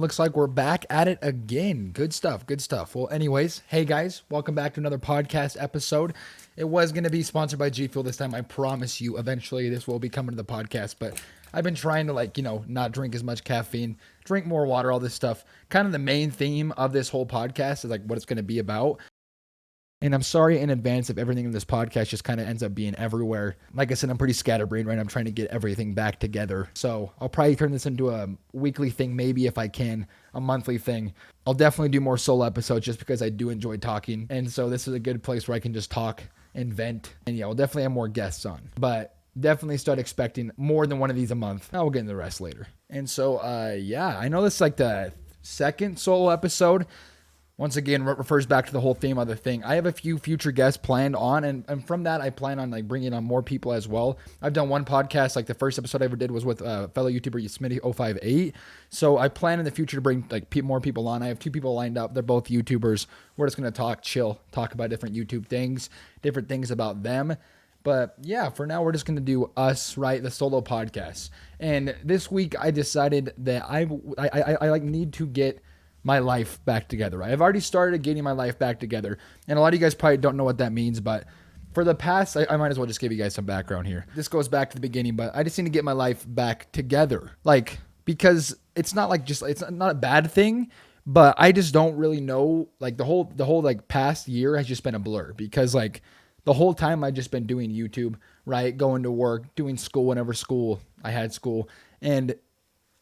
looks like we're back at it again. Good stuff. Good stuff. Well, anyways, hey guys, welcome back to another podcast episode. It was going to be sponsored by G Fuel this time. I promise you, eventually this will be coming to the podcast, but I've been trying to not drink as much caffeine, drink more water, all this stuff. Kind of the main theme of this whole podcast is like what it's going to be about. And I'm sorry in advance if everything in this podcast just kind of ends up being everywhere. Like I said, I'm pretty scatterbrained right now. I'm trying to get everything back together. So I'll probably turn this into a weekly thing, maybe if I can, a monthly thing. I'll definitely do more solo episodes just because I do enjoy talking. And so this is a good place where I can just talk and vent. And yeah, we'll definitely have more guests on. But definitely start expecting more than one of these a month. I'll get into the rest later. And so, yeah, I know this is like the second solo episode. Once again, refers back to the whole theme of the thing. I have a few future guests planned on, and from that, I plan on like bringing on more people as well. I've done one podcast, like the first episode I ever did was with fellow YouTuber Smitty058. So I plan in the future to bring like more people on. I have two people lined up. They're both YouTubers. We're just going to talk about different YouTube things, different things about them. But yeah, for now, we're just going to do us, right? The solo podcast. And this week I decided that I like need to get my life back together, right? I've already started getting my life back together. And a lot of you guys probably don't know what that means, but for the past, I might as well just give you guys some background here. This goes back to the beginning, but I just need to get my life back together. Like, because it's not like it's not a bad thing, but I just don't really know, like the whole like past year has just been a blur because like the whole time I've just been doing YouTube, right? Going to work, doing school whenever I had school, and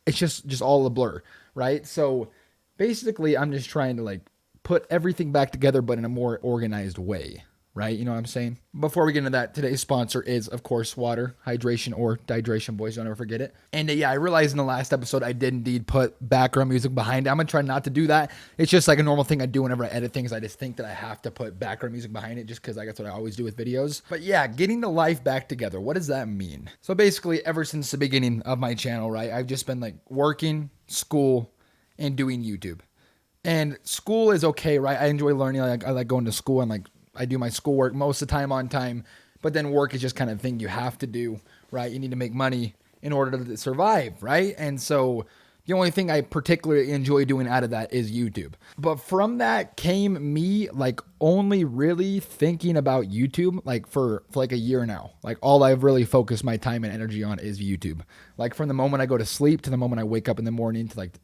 it's just all a blur, right? So basically, I'm just trying to like put everything back together, but in a more organized way, right? You know what I'm saying? Before we get into that, today's sponsor is, of course, water, hydration, or dehydration, boys. Don't ever forget it. And yeah, I realized in the last episode, I did indeed put background music behind it. I'm going to try not to do that. It's just like a normal thing I do whenever I edit things. I just think that I have to put background music behind it just because that's what I always do with videos. But yeah, getting the life back together. What does that mean? So basically, ever since the beginning of my channel, right, I've just been like working, school, and doing YouTube. And school is okay, right? I enjoy learning. I like going to school and like I do my schoolwork most of the time on time. But then work is just kind of thing you have to do, right? You need to make money in order to survive, right? And so the only thing I particularly enjoy doing out of that is YouTube. But from that came me like only really thinking about YouTube like for like a year now. Like all I've really focused my time and energy on is YouTube. Like from the moment I go to sleep to the moment I wake up in the morning to like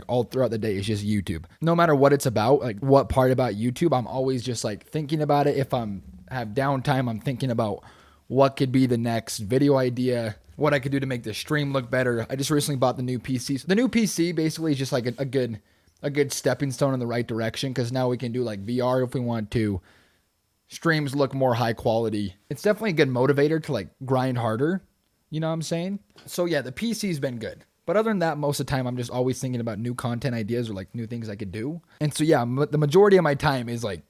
all throughout the day is just YouTube. No matter what it's about, like what part about YouTube, I'm always just like thinking about it. If I'm have downtime, I'm thinking about what could be the next video idea, what I could do to make the stream look better. I just recently bought the new PC. So the new PC basically is just like a good stepping stone in the right direction because now we can do like VR if we want to. Streams look more high quality. It's definitely a good motivator to like grind harder. You know what I'm saying? So yeah, the PC's been good. But other than that, most of the time, I'm just always thinking about new content ideas or like new things I could do. And so, yeah, the majority of my time is like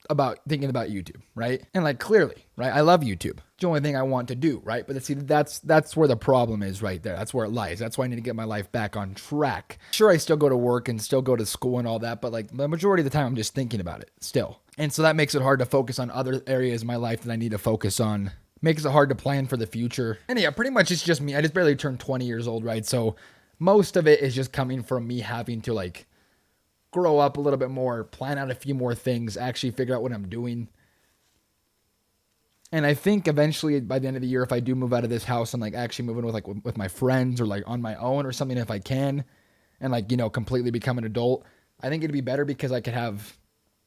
about thinking about YouTube, right? And like clearly, right? I love YouTube. It's the only thing I want to do, right? But see, that's where the problem is right there. That's where it lies. That's why I need to get my life back on track. Sure, I still go to work and still go to school and all that, but like the majority of the time, I'm just thinking about it still. And so that makes it hard to focus on other areas of my life that I need to focus on. Makes it hard to plan for the future. And yeah, pretty much it's just me. I just barely turned 20 years old, right? So most of it is just coming from me having to like grow up a little bit more, plan out a few more things, actually figure out what I'm doing. And I think eventually by the end of the year, if I do move out of this house and like actually move in with my friends or like on my own or something, if I can, and like, you know, completely become an adult, I think it'd be better because I could have,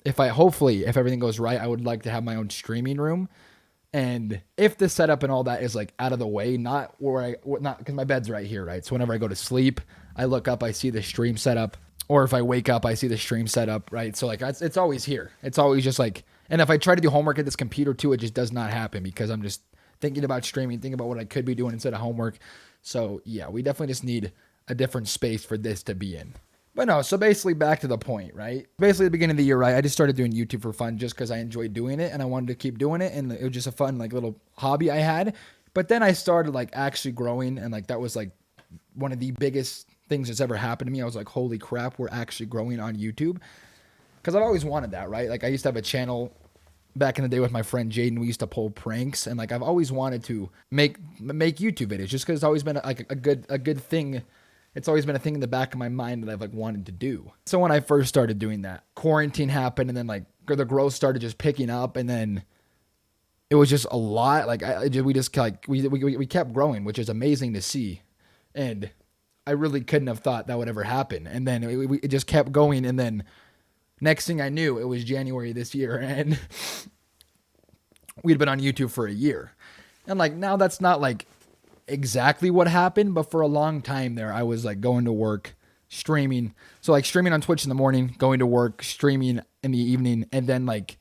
if everything goes right, I would like to have my own streaming room. And if the setup and all that is like out of the way, not because my bed's right here, right? So whenever I go to sleep, I look up, I see the stream setup, or if I wake up, I see the stream setup, right? So like it's always here. It's always just like, and if I try to do homework at this computer too, it just does not happen because I'm just thinking about streaming, thinking about what I could be doing instead of homework. So yeah, we definitely just need a different space for this to be in. But no, so basically back to the point, right? Basically at the beginning of the year, right, I just started doing YouTube for fun just because I enjoyed doing it and I wanted to keep doing it. And it was just a fun like little hobby I had. But then I started like actually growing and like that was like one of the biggest things that's ever happened to me. I was like, holy crap, we're actually growing on YouTube. Because I've always wanted that, right? Like I used to have a channel back in the day with my friend Jaden. We used to pull pranks and like I've always wanted to make YouTube videos just because it's always been like a good thing it's always been a thing in the back of my mind that I've like wanted to do. So when I first started doing that, quarantine happened, and then like the growth started just picking up, and then it was just a lot. Like we just like we kept growing, which is amazing to see, and I really couldn't have thought that would ever happen. And then it just kept going, and then next thing I knew, it was January this year, and we'd been on YouTube for a year. And like now that's not like exactly what happened, but for a long time there, I was like going to work, streaming. So like streaming on Twitch in the morning, going to work, streaming in the evening, and then like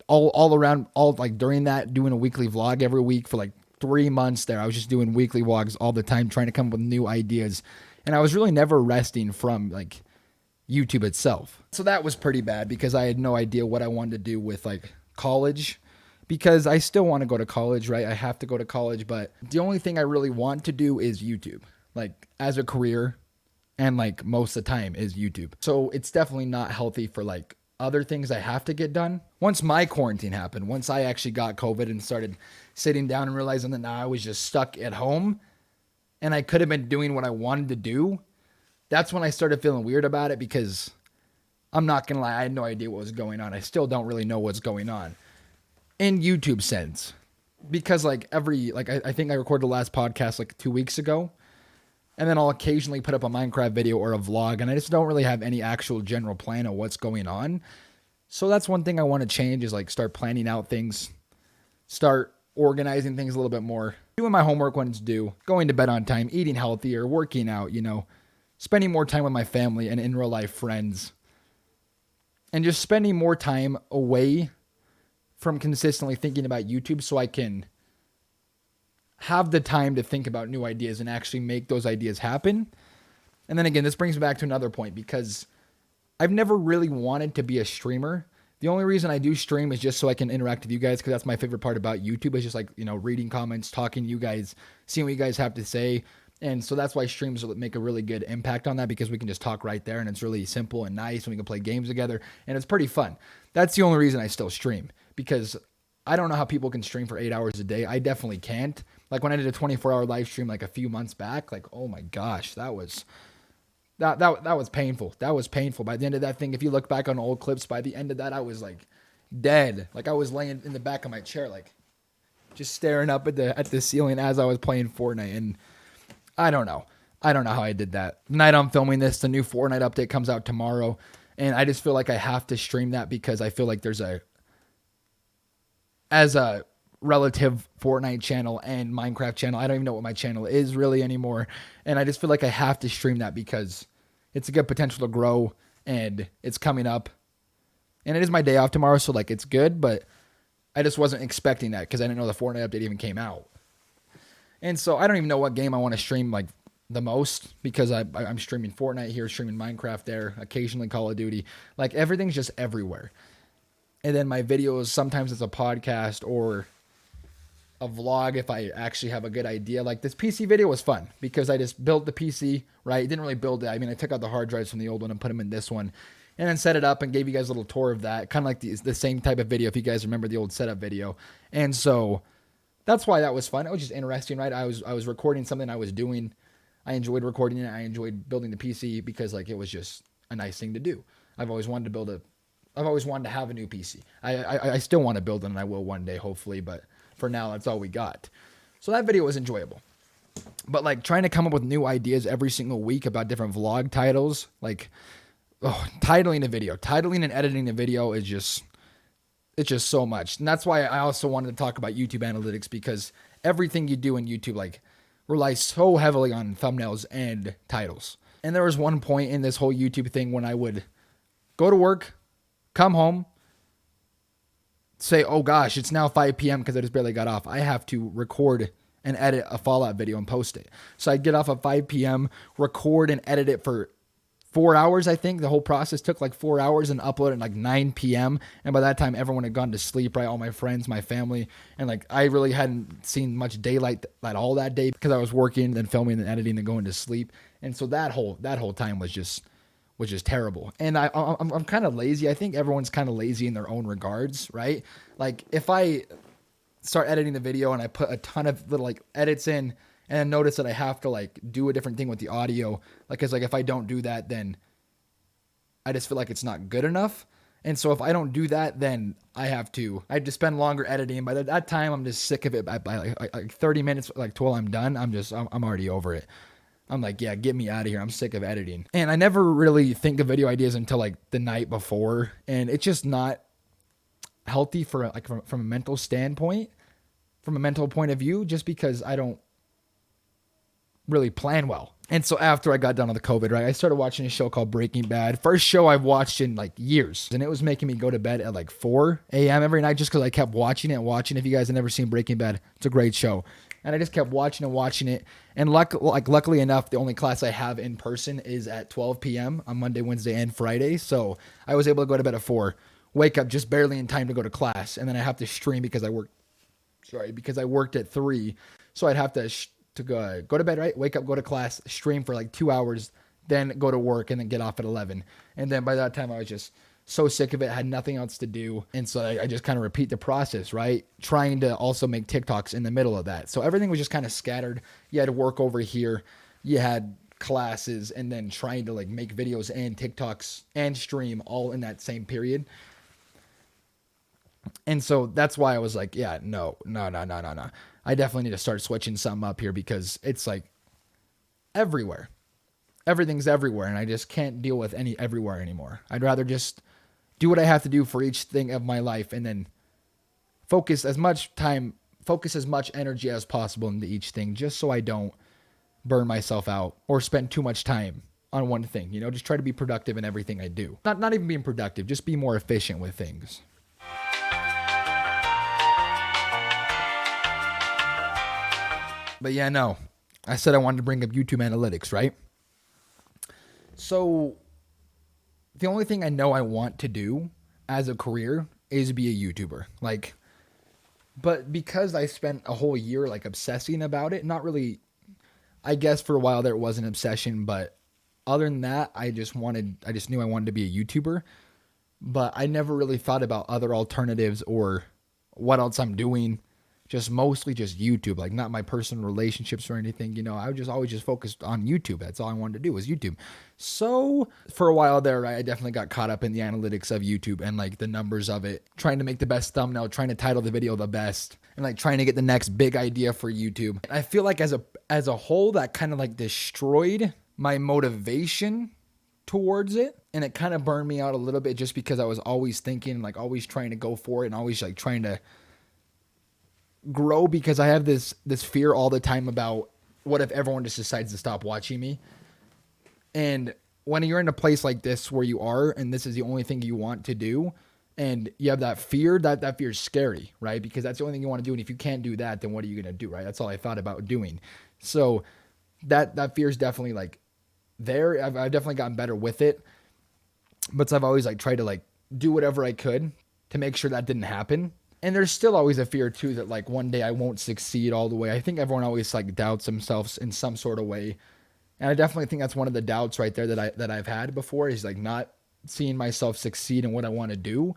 all around, all like during that, doing a weekly vlog every week for like 3 months there. I was just doing weekly vlogs all the time, trying to come up with new ideas. And I was really never resting from like YouTube itself. So that was pretty bad because I had no idea what I wanted to do with like college, because I still want to go to college, right? I have to go to college, but the only thing I really want to do is YouTube, like as a career, and like most of the time is YouTube. So it's definitely not healthy for like other things I have to get done. Once my quarantine happened, once I actually got COVID and started sitting down and realizing that now I was just stuck at home and I could have been doing what I wanted to do, that's when I started feeling weird about it, because I'm not going to lie, I had no idea what was going on. I still don't really know what's going on in YouTube sense, because like I think I recorded the last podcast like 2 weeks ago, and then I'll occasionally put up a Minecraft video or a vlog, and I just don't really have any actual general plan of what's going on. So that's one thing I want to change, is like start planning out things, start organizing things a little bit more, doing my homework when it's due, going to bed on time, eating healthier, working out, spending more time with my family and in real life friends, and just spending more time away from consistently thinking about YouTube, so I can have the time to think about new ideas and actually make those ideas happen. And then again, this brings me back to another point, because I've never really wanted to be a streamer. The only reason I do stream is just so I can interact with you guys, because that's my favorite part about YouTube, is just like, reading comments, talking to you guys, seeing what you guys have to say. And so that's why streams make a really good impact on that, because we can just talk right there, and it's really simple and nice, and we can play games together, and it's pretty fun. That's the only reason I still stream, because I don't know how people can stream for 8 hours a day. I definitely can't. Like when I did a 24-hour live stream like a few months back, like, oh my gosh, that was painful. That was painful. By the end of that thing, if you look back on old clips, by the end of that, I was like dead. Like I was laying in the back of my chair, like just staring up at the ceiling as I was playing Fortnite. And I don't know how I did that. The night I'm filming this, the new Fortnite update comes out tomorrow, and I just feel like I have to stream that, because I feel like as a relative Fortnite channel and Minecraft channel, I don't even know what my channel is really anymore, and I just feel like I have to stream that because it's a good potential to grow, and it's coming up, and it is my day off tomorrow, so like it's good, but I just wasn't expecting that because I didn't know the Fortnite update even came out. And so I don't even know what game I want to stream like the most, because I'm streaming Fortnite here, streaming Minecraft there, occasionally Call of Duty, like everything's just everywhere. And then my videos, sometimes it's a podcast or a vlog if I actually have a good idea. Like this PC video was fun because I just built the PC, right? Didn't really build it. I mean, I took out the hard drives from the old one and put them in this one, and then set it up and gave you guys a little tour of that. Kind of like the same type of video, if you guys remember the old setup video. And so that's why that was fun. It was just interesting, right? I was recording something I was doing. I enjoyed recording it. I enjoyed building the PC because like it was just a nice thing to do. I've always wanted to have a new PC. I still want to build it, and I will one day, hopefully, but for now, that's all we got. So that video was enjoyable. But like trying to come up with new ideas every single week about different vlog titles, like titling and editing a video is just, it's just so much. And that's why I also wanted to talk about YouTube analytics, because everything you do in YouTube like relies so heavily on thumbnails and titles. And there was one point in this whole YouTube thing when I would go to work, come home, say, oh gosh, it's now 5 p.m. because I just barely got off. I have to record and edit a Fallout video and post it. So I'd get off at 5 p.m., record and edit it for 4 hours, I think. The whole process took like 4 hours, and upload it at like 9 p.m. And by that time, everyone had gone to sleep, right? All my friends, my family. And like I really hadn't seen much daylight at all that day because I was working and filming and editing and going to sleep. And so that whole time was just terrible. And I'm kind of lazy. I think everyone's kind of lazy in their own regards, right? Like if I start editing the video and I put a ton of little like edits in, And I notice that I have to like do a different thing with the audio. Like, cause like if I don't do that, then I just feel like it's not good enough. And so if I don't do that, then I have to spend longer editing. By that time, I'm just sick of it. By like 30 minutes, like till I'm done, I'm already over it. I'm like, yeah, get me out of here. I'm sick of editing. And I never really think of video ideas until like the night before. And it's just not healthy for like from a mental standpoint, from a mental point of view, just because I don't really plan well. And so after I got done with the COVID, right, I started watching a show called Breaking Bad. First show I've watched in like years. And it was making me go to bed at like 4 a.m. every night just because I kept watching it and watching. If you guys have never seen Breaking Bad, it's a great show. And I just kept watching and watching it. And luckily enough, the only class I have in person is at 12 p.m. on Monday, Wednesday, and Friday. So I was able to go to bed at 4, wake up just barely in time to go to class. And then I have to stream because I worked at 3. So I'd have to go to bed, right? Wake up, go to class, stream for like 2 hours, then go to work and then get off at 11. And then by that time I was just so sick of it, had nothing else to do. And so I just kind of repeat the process, right? Trying to also make TikToks in the middle of that. So everything was just kind of scattered. You had work over here. You had classes and then trying to like make videos and TikToks and stream all in that same period. And so that's why I was like, yeah, no. I definitely need to start switching something up here because it's like everywhere. Everything's everywhere. And I just can't deal with any everywhere anymore. I'd rather just do what I have to do for each thing of my life and then focus as much energy as possible into each thing just so I don't burn myself out or spend too much time on one thing. You know, just try to be productive in everything I do. Not even being productive, just be more efficient with things. But yeah, no, I said I wanted to bring up YouTube analytics, right? So the only thing I know I want to do as a career is be a YouTuber. Like, but because I spent a whole year like obsessing about it, not really, I guess for a while there was an obsession, but other than that, I just knew I wanted to be a YouTuber, but I never really thought about other alternatives or what else I'm doing. Mostly just YouTube, like not my personal relationships or anything. You know, I was always just focused on YouTube. That's all I wanted to do was YouTube. So for a while there, I definitely got caught up in the analytics of YouTube and like the numbers of it, trying to make the best thumbnail, trying to title the video the best, and like trying to get the next big idea for YouTube. And I feel like as a whole, that kind of like destroyed my motivation towards it. And it kind of burned me out a little bit just because I was always thinking, like always trying to go for it and always like trying to grow, because I have this fear all the time about what if everyone just decides to stop watching me. And when you're in a place like this where you are and this is the only thing you want to do and you have that fear, that fear is scary, right? Because that's the only thing you want to do. And if you can't do that, then what are you going to do, right? That's all I thought about doing. So that fear is definitely like there. I've definitely gotten better with it, but I've always like tried to like do whatever I could to make sure that didn't happen. And there's still always a fear too that like one day I won't succeed all the way. I think everyone always like doubts themselves in some sort of way. And I definitely think that's one of the doubts right there that I've had before, is like not seeing myself succeed in what I want to do.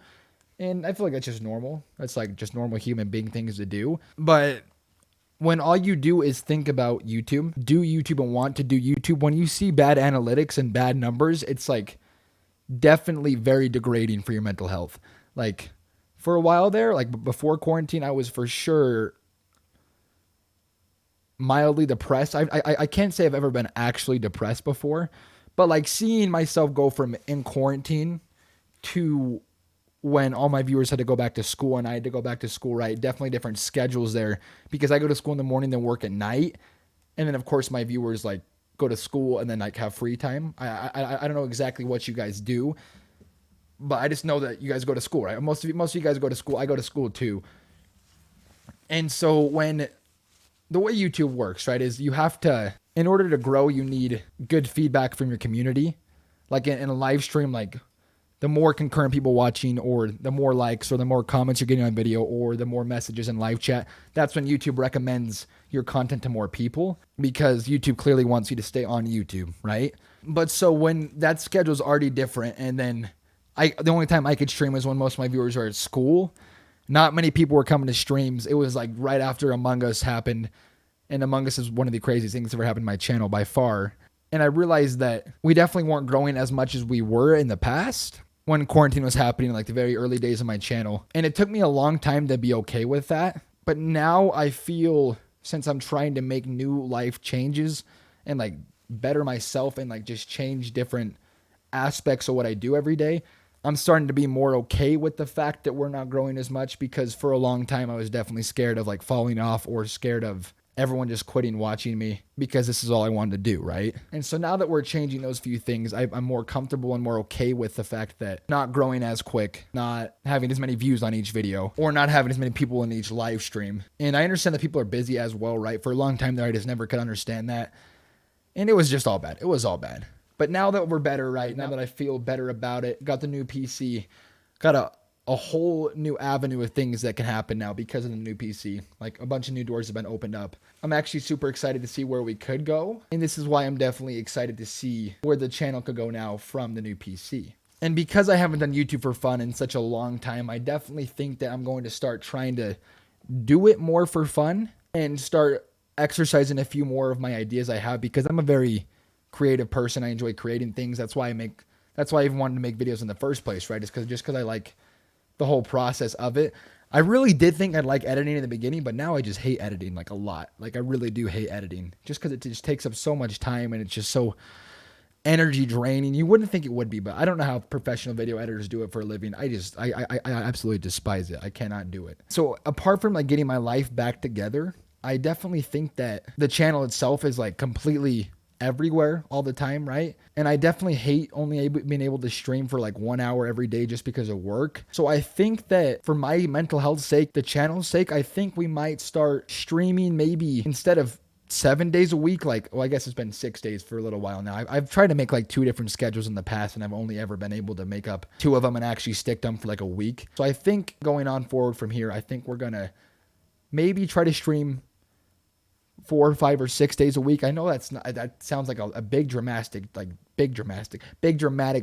And I feel like that's just normal. That's like just normal human being things to do. But when all you do is think about YouTube, do YouTube and want to do YouTube, when you see bad analytics and bad numbers, it's like definitely very degrading for your mental health. Like, for a while there, like before quarantine, I was for sure mildly depressed. I can't say I've ever been actually depressed before, but like seeing myself go from in quarantine to when all my viewers had to go back to school and I had to go back to school, right? Definitely different schedules there, because I go to school in the morning, then work at night. And then of course my viewers like go to school and then like have free time. I don't know exactly what you guys do, but I just know that you guys go to school, right? Most of you guys go to school. I go to school too. And so when the way YouTube works, right, is you have to, in order to grow, you need good feedback from your community. Like in a live stream, like the more concurrent people watching, or the more likes, or the more comments you're getting on video, or the more messages in live chat, that's when YouTube recommends your content to more people, because YouTube clearly wants you to stay on YouTube, right? But so when that schedule's already different, and then the only time I could stream was when most of my viewers are at school. Not many people were coming to streams. It was like right after Among Us happened. And Among Us is one of the craziest things that's ever happened to my channel by far. And I realized that we definitely weren't growing as much as we were in the past when quarantine was happening, like the very early days of my channel. And it took me a long time to be okay with that. But now I feel, since I'm trying to make new life changes and like better myself and like just change different aspects of what I do every day, I'm starting to be more okay with the fact that we're not growing as much, because for a long time I was definitely scared of like falling off or scared of everyone just quitting watching me because this is all I wanted to do, right? And so now that we're changing those few things, I'm more comfortable and more okay with the fact that not growing as quick, not having as many views on each video, or not having as many people in each live stream. And I understand that people are busy as well, right? For a long time there, I just never could understand that. And it was just all bad. It was all bad. But now that we're better, right? Now that I feel better about it, got the new PC, got a whole new avenue of things that can happen now because of the new PC. Like a bunch of new doors have been opened up. I'm actually super excited to see where we could go. And this is why I'm definitely excited to see where the channel could go now from the new PC. And because I haven't done YouTube for fun in such a long time, I definitely think that I'm going to start trying to do it more for fun and start exercising a few more of my ideas I have, because I'm a very creative person. I enjoy creating things. That's why I even wanted to make videos in the first place, right? Just because I like the whole process of it. I really did think I'd like editing in the beginning, but now I just hate editing like a lot. Like I really do hate editing, just because it just takes up so much time and it's just so energy draining. You wouldn't think it would be, but I don't know how professional video editors do it for a living. I absolutely despise it. I cannot do it. So apart from like getting my life back together, I definitely think that the channel itself is like completely everywhere all the time, right? And I definitely hate only being able to stream for like 1 hour every day just because of work. So I think that for my mental health's sake, the channel's sake, I think we might start streaming maybe instead of 7 days a week, like, well, I guess it's been 6 days for a little while now. I've tried to make like 2 different schedules in the past, and I've only ever been able to make up 2 of them and actually stick them for like a week. So I think going on forward from here, I think we're gonna maybe try to stream 4 or 5 or 6 days a week. I know that sounds like a big dramatic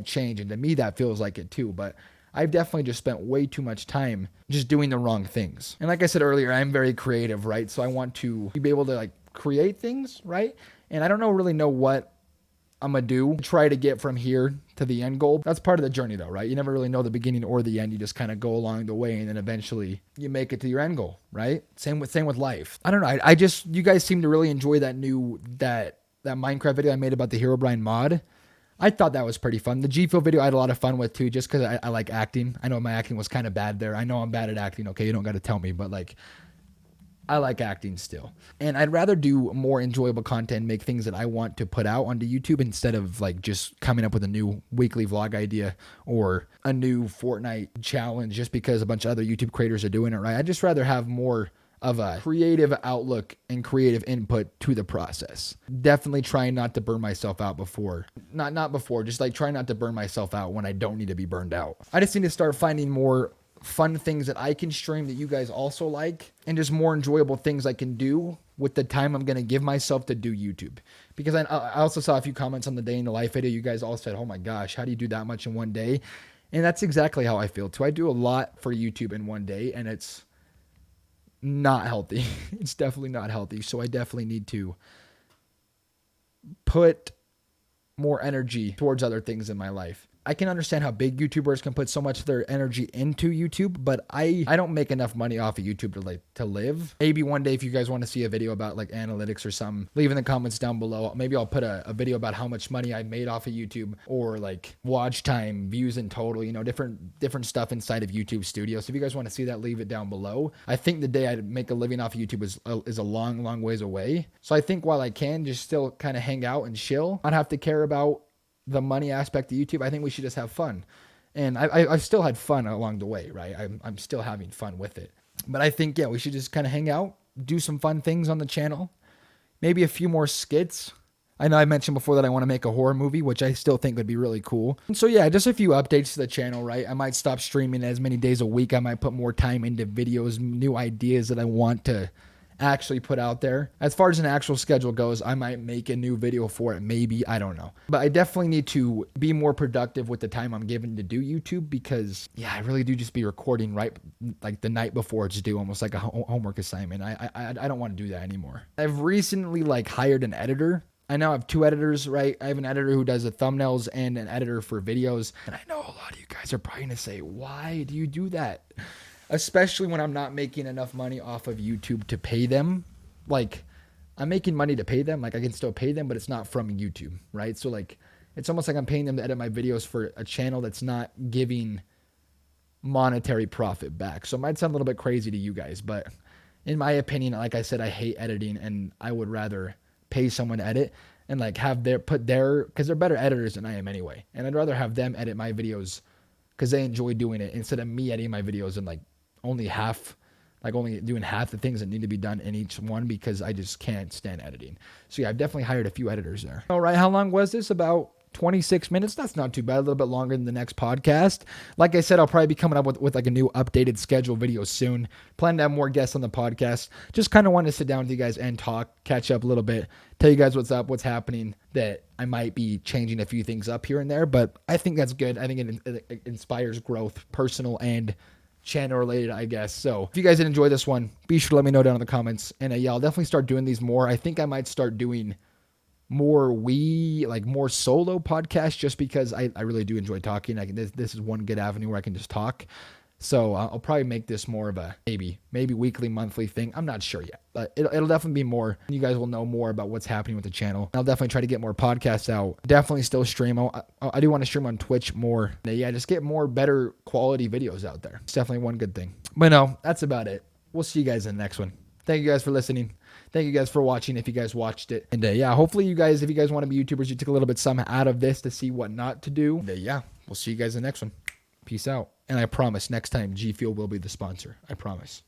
change, and to me that feels like it too, but I've definitely just spent way too much time just doing the wrong things. And like I said earlier, I'm very creative, right? So I want to be able to like create things, right? And I don't really know what I'm gonna do, try to get from here to the end goal. That's part of the journey though, right? You never really know the beginning or the end. You just kind of go along the way, and then eventually you make it to your end goal, right? Same with life. I don't know. I just, you guys seem to really enjoy that Minecraft video I made about the Herobrine mod. I thought that was pretty fun. The G Fuel video I had a lot of fun with too, just because I like acting. I know my acting was kind of bad there. I know I'm bad at acting. Okay, you don't got to tell me, but like, I like acting still. And I'd rather do more enjoyable content, make things that I want to put out onto YouTube, instead of like just coming up with a new weekly vlog idea or a new Fortnite challenge just because a bunch of other YouTube creators are doing it, right? I'd just rather have more of a creative outlook and creative input to the process. Definitely trying not to burn myself out before. Not before, just like trying not to burn myself out when I don't need to be burned out. I just need to start finding more fun things that I can stream that you guys also like, and just more enjoyable things I can do with the time I'm going to give myself to do YouTube. Because I also saw a few comments on the day in the life video. You guys all said, oh my gosh, how do you do that much in one day? And that's exactly how I feel too. I do a lot for YouTube in one day, and it's not healthy. It's definitely not healthy. So I definitely need to put more energy towards other things in my life. I can understand how big YouTubers can put so much of their energy into YouTube, but I don't make enough money off of YouTube to live. Maybe one day if you guys want to see a video about like analytics or something, leave in the comments down below. Maybe I'll put a video about how much money I made off of YouTube, or like watch time, views in total, you know, different stuff inside of YouTube Studio. So if you guys want to see that, leave it down below. I think the day I'd make a living off of YouTube is a long ways away. So I think while I can just still kind of hang out and chill, not have to care about the money aspect of YouTube, I think we should just have fun. And I've still had fun along the way, right? I'm still having fun with it. But I think, yeah, we should just kind of hang out, do some fun things on the channel. Maybe a few more skits. I know I mentioned before that I want to make a horror movie, which I still think would be really cool. And so yeah, just a few updates to the channel, right? I might stop streaming as many days a week. I might put more time into videos, new ideas that I want to actually put out there. As far as an actual schedule goes, I might make a new video for it, maybe, I don't know. But I definitely need to be more productive with the time I'm given to do YouTube, because yeah, I really do just be recording right like the night before it's due, almost like a homework assignment. I don't want to do that anymore. I've recently like hired an editor. I now have 2 editors, right? I have an editor who does the thumbnails and an editor for videos. And I know a lot of you guys are probably gonna say, why do you do that? Especially when I'm not making enough money off of YouTube to pay them. Like, I'm making money to pay them. Like, I can still pay them, but it's not from YouTube, right? So like, it's almost like I'm paying them to edit my videos for a channel that's not giving monetary profit back. So it might sound a little bit crazy to you guys, but in my opinion, like I said, I hate editing, and I would rather pay someone to edit and like have because they're better editors than I am anyway. And I'd rather have them edit my videos because they enjoy doing it, instead of me editing my videos and like only doing half the things that need to be done in each one, because I just can't stand editing. So yeah, I've definitely hired a few editors there. All right, how long was this? About 26 minutes. That's not too bad. A little bit longer than the next podcast. Like I said, I'll probably be coming up with like a new updated schedule video soon. Plan to have more guests on the podcast. Just kind of want to sit down with you guys and talk, catch up a little bit, tell you guys what's up, what's happening, that I might be changing a few things up here and there, but I think that's good. I think it inspires growth, personal and channel related, I guess. So if you guys did enjoy this one, be sure to let me know down in the comments. And yeah, I'll definitely start doing these more. I think I might start doing more solo podcasts, just because I really do enjoy talking. This is one good avenue where I can just talk. So I'll probably make this more of a maybe weekly, monthly thing. I'm not sure yet, but it'll definitely be more. You guys will know more about what's happening with the channel. I'll definitely try to get more podcasts out. Definitely still stream. I do want to stream on Twitch more. Yeah, just get more better quality videos out there. It's definitely one good thing. But no, that's about it. We'll see you guys in the next one. Thank you guys for listening. Thank you guys for watching, if you guys watched it. And yeah, hopefully you guys, if you guys want to be YouTubers, you took a little bit some out of this to see what not to do. And yeah, we'll see you guys in the next one. Peace out. And I promise next time G Fuel will be the sponsor. I promise.